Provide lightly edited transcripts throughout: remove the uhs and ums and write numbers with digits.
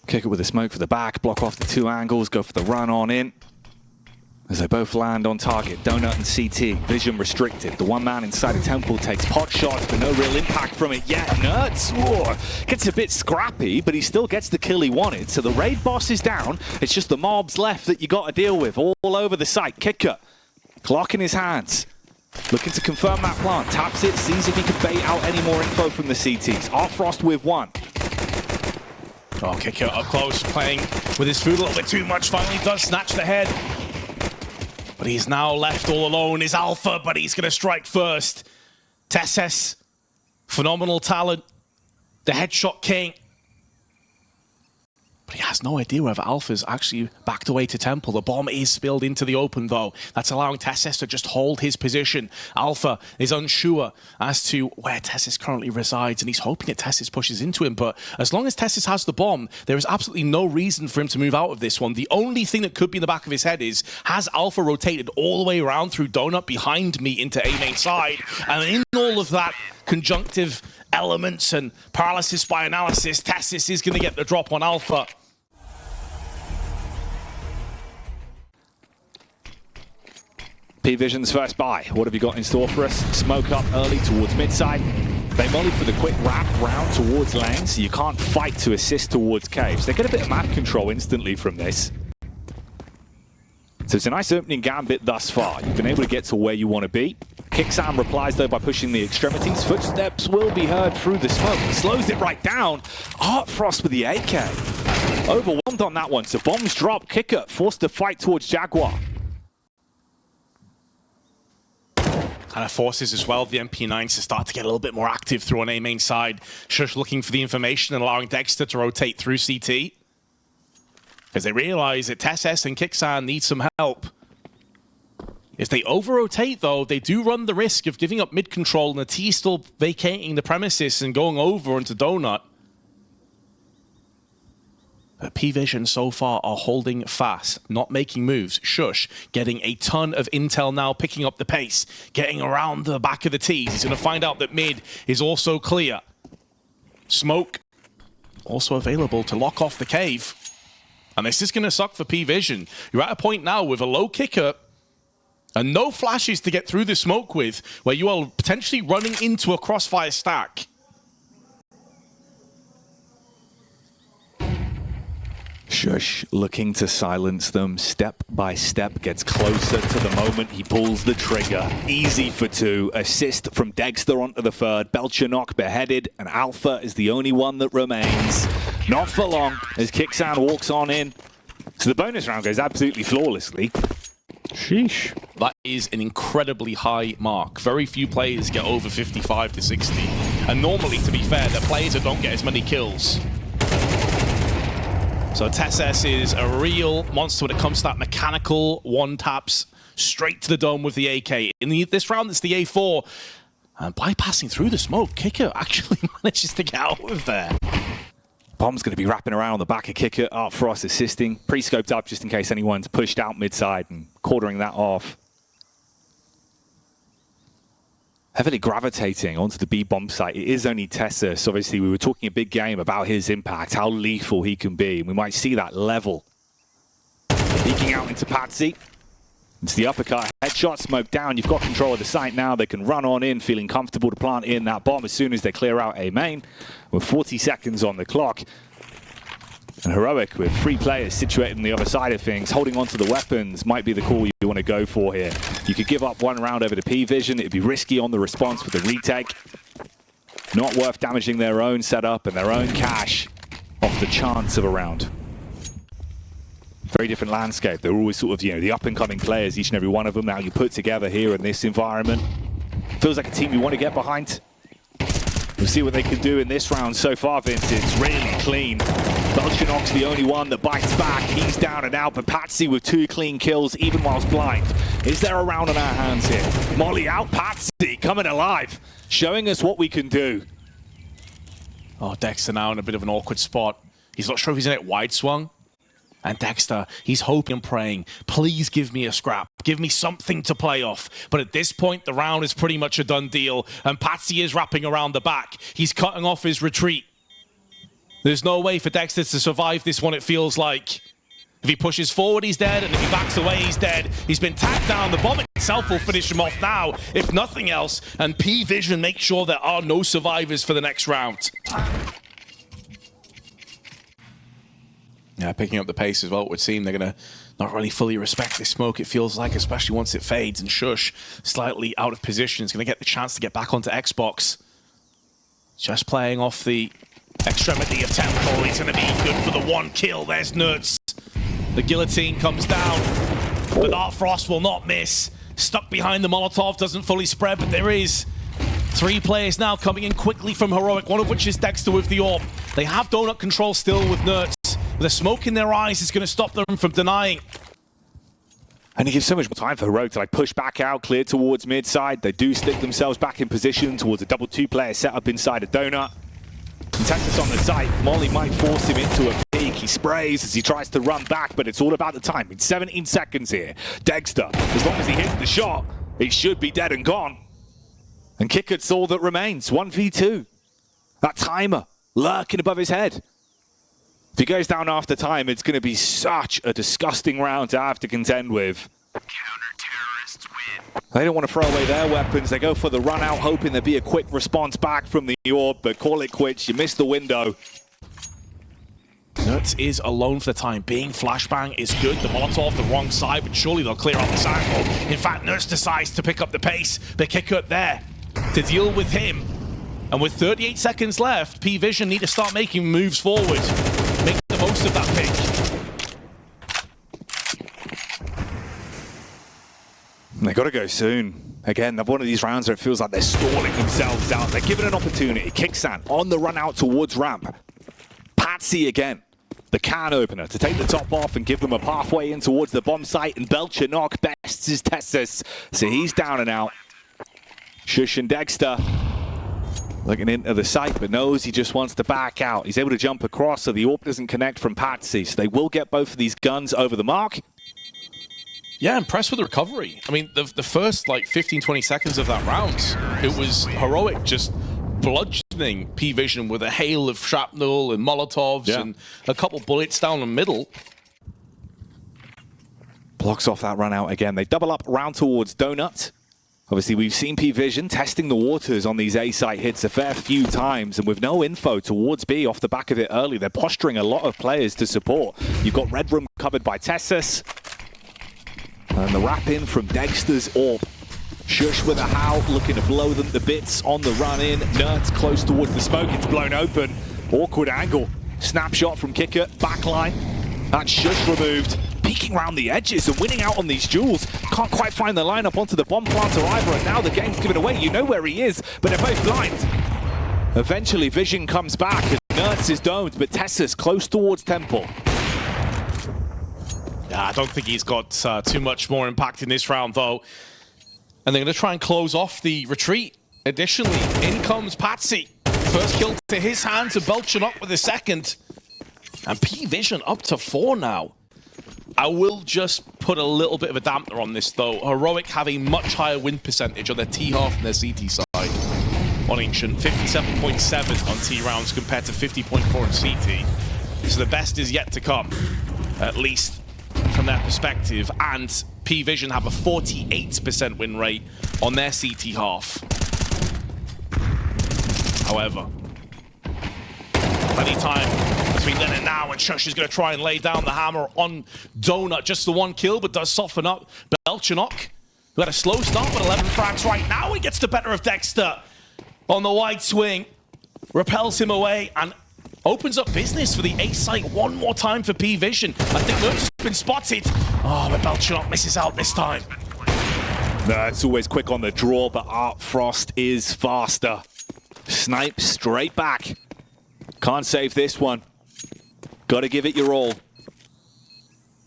Kick it with a smoke for the back, block off the two angles, go for the run on in. As they both land on target, Donut and CT, vision restricted. The one man inside the temple takes pot shots, but no real impact from it yet. Nerds gets a bit scrappy, but he still gets the kill he wanted. So the raid boss is down. It's just the mobs left that you got to deal with all over the site. Kicker, clock in his hands. Looking to confirm that plant. Taps it, sees if he can bait out any more info from the CTs. Arfrost with one. Oh, Kicker up close, playing with his food a little bit too much. Finally does snatch the head. But he's now left all alone. Is Alpha, but he's going to strike first. Tesses, phenomenal talent. The headshot king. But he has no idea whether Alpha's actually backed away to Temple. The bomb is spilled into the open, though. That's allowing Tesses to just hold his position. Alpha is unsure as to where Tesses currently resides, and he's hoping that Tesses pushes into him. But as long as Tesses has the bomb, there is absolutely no reason for him to move out of this one. The only thing that could be in the back of his head is, has Alpha rotated all the way around through Donut behind me into A main side? And in all of that conjunctive elements and paralysis by analysis, Tesses is going to get the drop on Alpha. PWE's first buy. What have you got in store for us? Smoke up early towards mid-side. They molly for the quick wrap round towards lane, so you can't fight to assist towards caves. They get a bit of map control instantly from this. So it's a nice opening gambit thus far. You've been able to get to where you want to be. Kicksam replies though by pushing the extremities. Footsteps will be heard through the smoke. He slows it right down. Artfrost with the AK. Overwhelmed on that one, so bombs drop. Kicker forced to fight towards Jaguar. Kind of forces as well the MP9s to start to get a little bit more active through on A main side. Shush looking for the information and allowing Dexter to rotate through CT. Because they realize that Tesses and Kixan need some help. If they over-rotate, though, they do run the risk of giving up mid-control and the T still vacating the premises and going over into Donut. But PWE so far are holding fast, not making moves. Shush getting a ton of intel now, picking up the pace, getting around the back of the T's. He's going to find out that mid is also clear. Smoke also available to lock off the cave. And this is going to suck for PWE. You're at a point now with a low kicker and no flashes to get through the smoke with, where you are potentially running into a crossfire stack. Shush looking to silence them step by step, gets closer to the moment he pulls the trigger. Easy for two. Assist from Dexter onto the third. Belchernock beheaded, and Alpha is the only one that remains. Not for long as Kixan walks on in. So the bonus round goes absolutely flawlessly. Sheesh. That is an incredibly high mark. Very few players get over 55 to 60. And normally, to be fair, they're players that don't get as many kills. So Tesses is a real monster when it comes to that mechanical one-taps straight to the dome with the AK. In this round, it's the A4. And bypassing through the smoke, Kicker actually manages to get out of there. Bomb's going to be wrapping around the back of Kicker. Artfrost assisting. Pre-scoped up just in case anyone's pushed out mid-side and quartering that off. Heavily gravitating onto the B bomb site. It is only Tessus. Obviously, we were talking a big game about his impact, how lethal he can be. We might see that level. Peeking out into Patsy. It's the uppercut. Headshot, smoke down. You've got control of the site now. They can run on in, feeling comfortable to plant in that bomb as soon as they clear out A main. With 40 seconds on the clock. And Heroic, with 3 players situated on the other side of things, holding on to the weapons might be the call you want to go for here. You could give up one round over to PWE. It'd be risky on the response with the retake. Not worth damaging their own setup and their own cash off the chance of a round. Very different landscape. They're always sort of, you know, the up-and-coming players, each and every one of them. Now you put together here in this environment. Feels like a team you want to get behind. We'll see what they can do in this round so far, Vince. It's really clean. Belchernock's the only one that bites back. He's down and out, but Patsy with 2 clean kills, even whilst blind. Is there a round on our hands here? Molly out, Patsy coming alive, showing us what we can do. Oh, Dexter now in a bit of an awkward spot. He's not sure if he's in it wide swung. And Dexter, he's hoping and praying, please give me a scrap. Give me something to play off. But at this point, the round is pretty much a done deal. And Patsy is wrapping around the back. He's cutting off his retreat. There's no way for Dexter to survive this one, it feels like. If he pushes forward, he's dead, and if he backs away, he's dead. He's been tagged down. The bomb itself will finish him off now, if nothing else. And PWE makes sure there are no survivors for the next round. Yeah, picking up the pace as well, it would seem they're going to not really fully respect this smoke, it feels like, especially once it fades. And Shush, slightly out of position, is going to get the chance to get back onto Xbox. Just playing off the extremity of Temple. He's going to be good for the one kill. There's Nuts. The guillotine comes down, but Artfrost will not miss. Stuck behind the Molotov, doesn't fully spread, but there is 3 players now coming in quickly from Heroic, one of which is Dexter with the AWP. They have donut control still with Nuts. The smoke in their eyes is going to stop them from denying. And it gives so much more time for Heroic to push back out, clear towards mid side. They do stick themselves back in position towards a double 2-player setup inside a donut. Texas on the site. Molly might force him into a peek. He sprays as he tries to run back, but it's all about the timing. 17 seconds here. Dexter, as long as he hits the shot, he should be dead and gone. And Kickert's all that remains. 1v2. That timer lurking above his head. If he goes down after time, it's going to be such a disgusting round to have to contend with. Counter-terrorists win. They don't want to throw away their weapons. They go for the run out, hoping there'd be a quick response back from the AWP, but call it quits. You missed the window. Nuts is alone for the time being. Flashbang is good. The Molotov the wrong side, but surely they'll clear out this angle. In fact, Nuts decides to pick up the pace, but Kickert there to deal with him. And with 38 seconds left, PWE need to start making moves forward. Make the most of that pick. They got to go soon. Again, they've one of these rounds where it feels like they're stalling themselves out. They're given an opportunity. Kicksan on the run out towards ramp. Patsy again, the can opener to take the top off and give them a pathway in towards the bomb site. And Belcher knock bests his Tessus, so he's down and out. Shush and Dexter looking into the site, but knows he just wants to back out. He's able to jump across, so the AWP doesn't connect from Patsy. So they will get both of these guns over the mark. Yeah, impressed with the recovery. I mean, the first, 15-20 seconds of that round, it was Heroic just bludgeoning PWE with a hail of shrapnel and Molotovs and a couple bullets down the middle. Blocks off that run out again. They double up round towards Donut. Obviously, we've seen PWE testing the waters on these A-site hits a fair few times, and with no info towards B off the back of it early, they're posturing a lot of players to support. You've got Red Room covered by Tessus, and the wrap in from Dexter's AWP. Shush with a howl, looking to blow them to bits on the run in. Nerds close towards the smoke, it's blown open. Awkward angle. Snapshot from Kicker, backline. That's Shush removed. Peeking around the edges and winning out on these duels. Can't quite find the lineup onto the bomb planter either, and now the game's given away. You know where he is, but they're both blind. Eventually, Vision comes back and Nerds is domed, but Tessus close towards Temple. Yeah, I don't think he's got too much more impact in this round, though. And they're going to try and close off the retreat. Additionally, in comes Patsy. First kill to his hands and Belcher up with a second. And PWE up to 4 now. I will just put a little bit of a dampener on this, though. Heroic have a much higher win percentage on their T half and their CT side. On Ancient, 57.7 on T rounds compared to 50.4 on CT. So the best is yet to come, at least from their perspective. And PWE have a 48% win rate on their CT half. However, plenty time between then and now, and Shush is going to try and lay down the hammer on Donut. Just the one kill, but does soften up Belchanok, who had a slow start, but 11 frags right now. He gets the better of Dexter on the wide swing, repels him away, and opens up business for the A site one more time for PWE. I think Nerds has been spotted. Oh, but Belchanok misses out this time. No, it's always quick on the draw, but Artfrost is faster. Snipe straight back. Can't save this one. Gotta give it your all.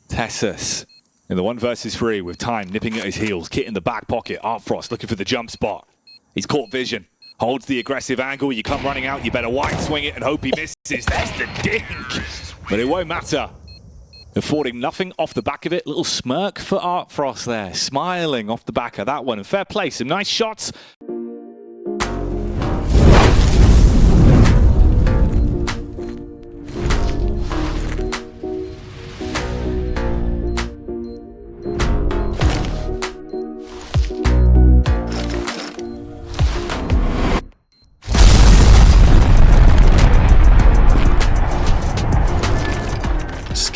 Tessus in the 1 versus 3 with time nipping at his heels. Kit in the back pocket. Artfrost looking for the jump spot. He's caught Vision. Holds the aggressive angle. You come running out, you better wide swing it and hope he misses. There's the dink. But it won't matter. Affording nothing off the back of it. Little smirk for Artfrost there. Smiling off the back of that one. And fair play. Some nice shots.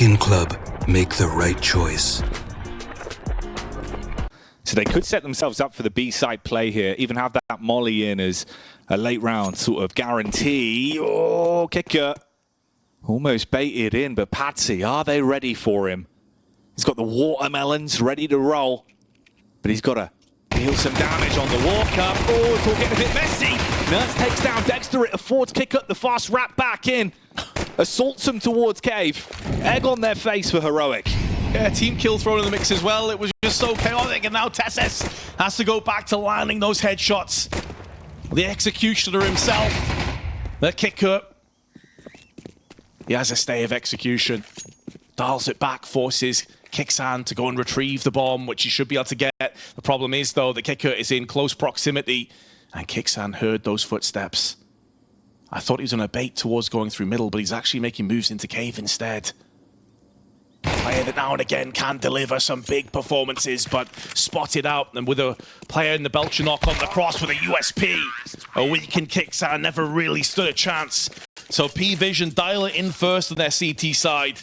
Skin Club, make the right choice. So they could set themselves up for the B-side play here, even have that molly in as a late round sort of guarantee. Oh, kicker. Almost baited in, but Patsy, are they ready for him? He's got the watermelons ready to roll, but he's got to deal some damage on the walk-up. Oh, it's all getting a bit messy. Nurse takes down Dexter, it affords kick up the fast wrap back in. Assaults him towards Cave. Egg on their face for Heroic. Yeah, team kill thrown in the mix as well. It was just so chaotic, and now Tesses has to go back to landing those headshots. The executioner himself, the kicker. He has a stay of execution. Dials it back, forces Kixan to go and retrieve the bomb, which he should be able to get. The problem is, though, the kicker is in close proximity, and Kixan heard those footsteps. I thought he was on a bait towards going through middle, but he's actually making moves into cave instead. Player that now and again can deliver some big performances, but spotted out, and with a player in the Belcher knock on the cross with a USP, a weakened Kixan never really stood a chance. So PWE dial it in first on their CT side.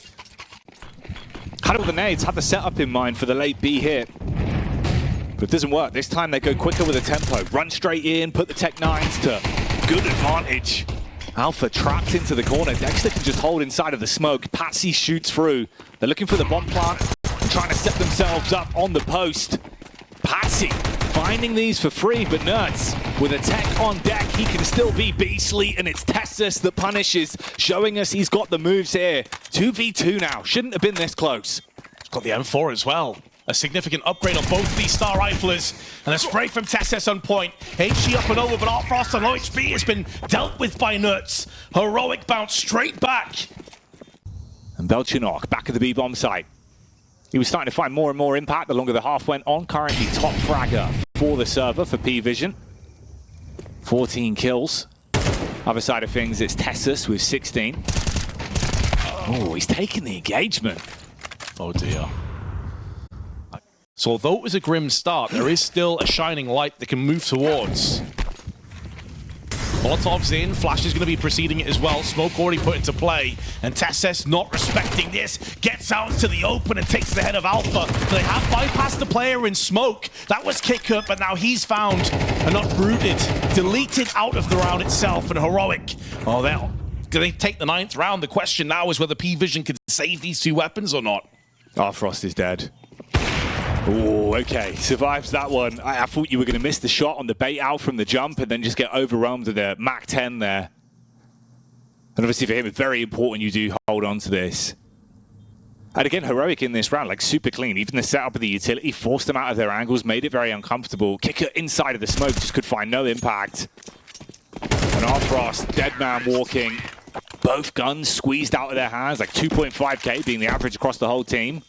Had all the nades, had the setup in mind for the late B hit. But it doesn't work. This time they go quicker with the tempo. Run straight in, put the Tech 9s to good advantage. Alpha trapped into the corner. Dexter can just hold inside of the smoke. Patsy shoots through. They're looking for the bomb plant, trying to set themselves up on the post. Patsy finding these for free, but Nerds with a tech on deck, he can still be beastly, and it's Tessus that punishes, showing us he's got the moves here. 2v2 now, shouldn't have been this close. He's got the M4 as well. A significant upgrade on both these Star Riflers, and a spray from Tessus on point. HG up and over, but Art Frost on low HP has been dealt with by Nuts. Heroic bounce straight back. And Belchinok back at the B-bomb site. He was starting to find more and more impact the longer the half went on. Currently top fragger for the server for PWE. 14 kills. Other side of things, it's Tessus with 16. Oh, he's taking the engagement. Oh dear. So although it was a grim start, there is still a shining light that can move towards. Molotov's in, Flash is going to be preceding it as well. Smoke already put into play, and Tessus not respecting this, gets out into the open and takes the head of Alpha. They have bypassed the player in Smoke. That was Kicker, but now he's found and not rooted, deleted out of the round itself, and Heroic. Oh, they'll they take the 9th round. The question now is whether PWE can save these two weapons or not. Oh, Frost is dead. Oh, okay, survives that one. I thought you were going to miss the shot on the bait out from the jump and then just get overwhelmed with the Mach 10 there. And obviously for him, it's very important you do hold on to this. And again, Heroic in this round, like super clean. Even the setup of the utility forced them out of their angles, made it very uncomfortable. Kicker inside of the smoke, just could find no impact. And Arfrost, dead man walking. Both guns squeezed out of their hands, like 2.5k being the average across the whole team.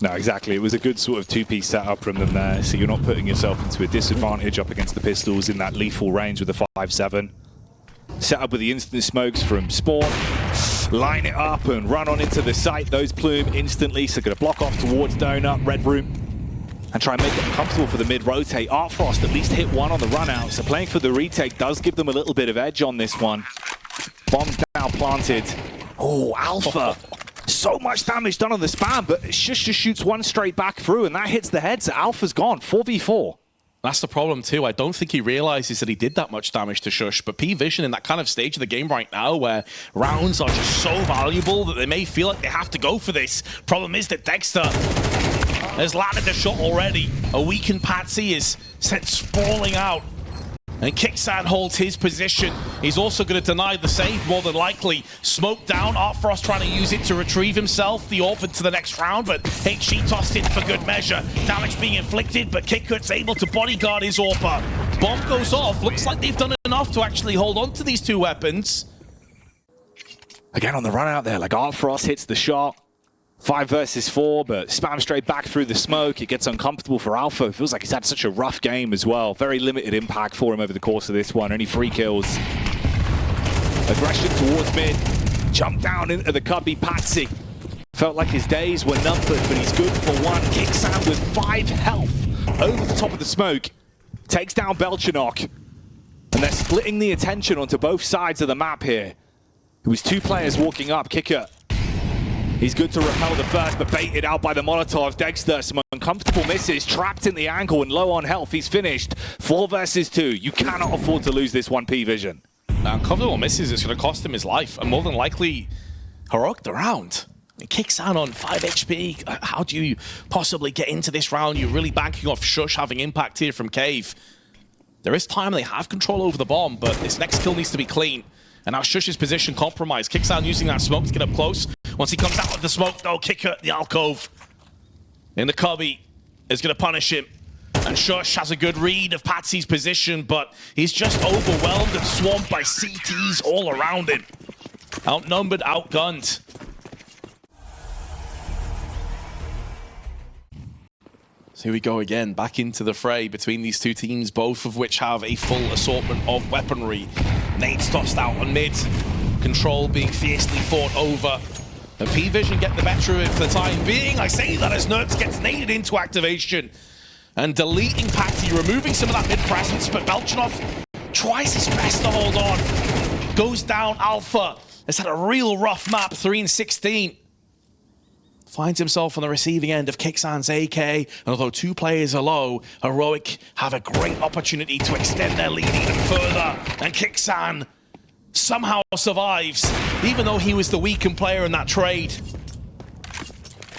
No, exactly. It was a good sort of two-piece setup from them there, so you're not putting yourself into a disadvantage up against the pistols in that lethal range with the 5.7. Set up with the instant smokes from Sport. Line it up and run on into the site. Those plume instantly, so going to block off towards Donut, Red Room, and try and make it uncomfortable for the mid-rotate. Artfrost at least hit one on the run-out, so playing for the retake does give them a little bit of edge on this one. Bombs now planted. Oh, Alpha. So much damage done on the spam, but Shush just shoots one straight back through, and that hits the head, so Alpha's gone. 4v4. That's the problem too. I don't think he realizes that he did that much damage to Shush, but PWE in that kind of stage of the game right now where rounds are just so valuable that they may feel like they have to go for this. Problem is that Dexter has landed the shot already. A weakened Patsy is sent sprawling out. And Kixan holds his position. He's also going to deny the save, more than likely. Smoke down, Artfrost trying to use it to retrieve himself. The open to the next round, but HG tossed in for good measure. Damage being inflicted, but Kicker's able to bodyguard his AWPer. Bomb goes off. Looks like they've done enough to actually hold on to these two weapons. Again on the run out there, like Artfrost hits the shot. 5 versus 4, but spam straight back through the smoke. It gets uncomfortable for Alpha. It feels like he's had such a rough game as well. Very limited impact for him over the course of this one. Only 3 kills. Aggression towards mid. Jump down into the cubby. Patsy. Felt like his days were numbered, but he's good for one. Kicks out with 5 health over the top of the smoke. Takes down Belchinok. And they're splitting the attention onto both sides of the map here. It was 2 players walking up. Kicker He's good to repel the first, but baited out by the Molotov. Dexter, some uncomfortable misses, trapped in the angle and low on health. He's finished. 4 versus 2. You cannot afford to lose this one, PWE. Uncomfortable misses is going to cost him his life, and more than likely, heroic the round. It kicks on 5 HP. How do you possibly get into this round? You're really banking off Shush having impact here from Cave. There is time, they have control over the bomb, but this next kill needs to be clean. And now Shush's position compromised. Kicksan using that smoke to get up close. Once he comes out of the smoke, though, Kicker, the alcove in the cubby is going to punish him. And Shush has a good read of Patsy's position, but he's just overwhelmed and swamped by CTs all around him. Outnumbered, outgunned. So here we go again, back into the fray between these two teams, both of which have a full assortment of weaponry. Nades tossed out on mid, control being fiercely fought over. And PWE get the better of it for the time being. I say that as Nerds gets naded into activation. And deleting Patsy, removing some of that mid presence, but Belchanov tries his best to hold on. Goes down, Alpha has had a real rough map, 3-16. Finds himself on the receiving end of Kicksan's AK, and although 2 players are low, Heroic have a great opportunity to extend their lead even further, and Kicksan somehow survives, even though he was the weakened player in that trade.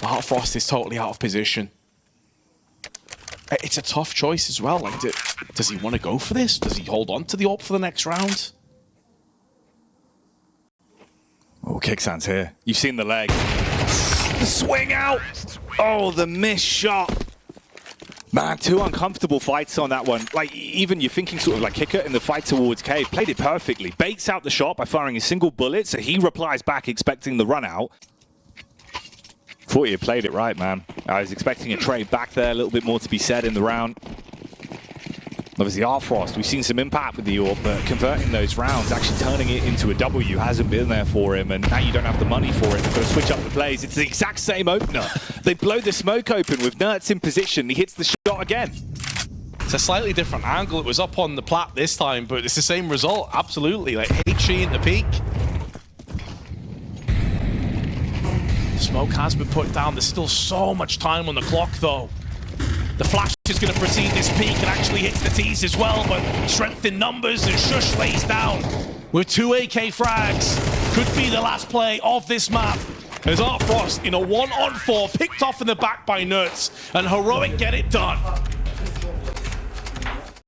Well, Frost is totally out of position. It's a tough choice as well. Like, does he want to go for this? Does he hold on to the AWP for the next round? Oh, Kicksan's here. You've seen the leg. The swing out. Oh, the missed shot. Man, 2 uncomfortable fights on that one. Like, even you're thinking sort of like Kicker in the fight towards Cave. Played it perfectly. Baits out the shot by firing a single bullet, so he replies back expecting the run out. Thought you played it right, man. I was expecting a trade back there, a little bit more to be said in the round. Obviously, Frost, we've seen some impact with the AWP, but converting those rounds, actually turning it into a W hasn't been there for him, and now you don't have the money for it. They've got to switch up the plays. It's the exact same opener. They blow the smoke open with Nerds in position. He hits the shot again. It's a slightly different angle. It was up on the plat this time, but it's the same result, absolutely. Like, HE in the peak. Smoke has been put down. There's still so much time on the clock, though. The flash is going to precede this peak and actually hits the T's as well, but strength in numbers and Shush lays down with 2 AK frags. Could be the last play of this map. As Frost in a 1-on-4 picked off in the back by Nerds, and Heroic get it done.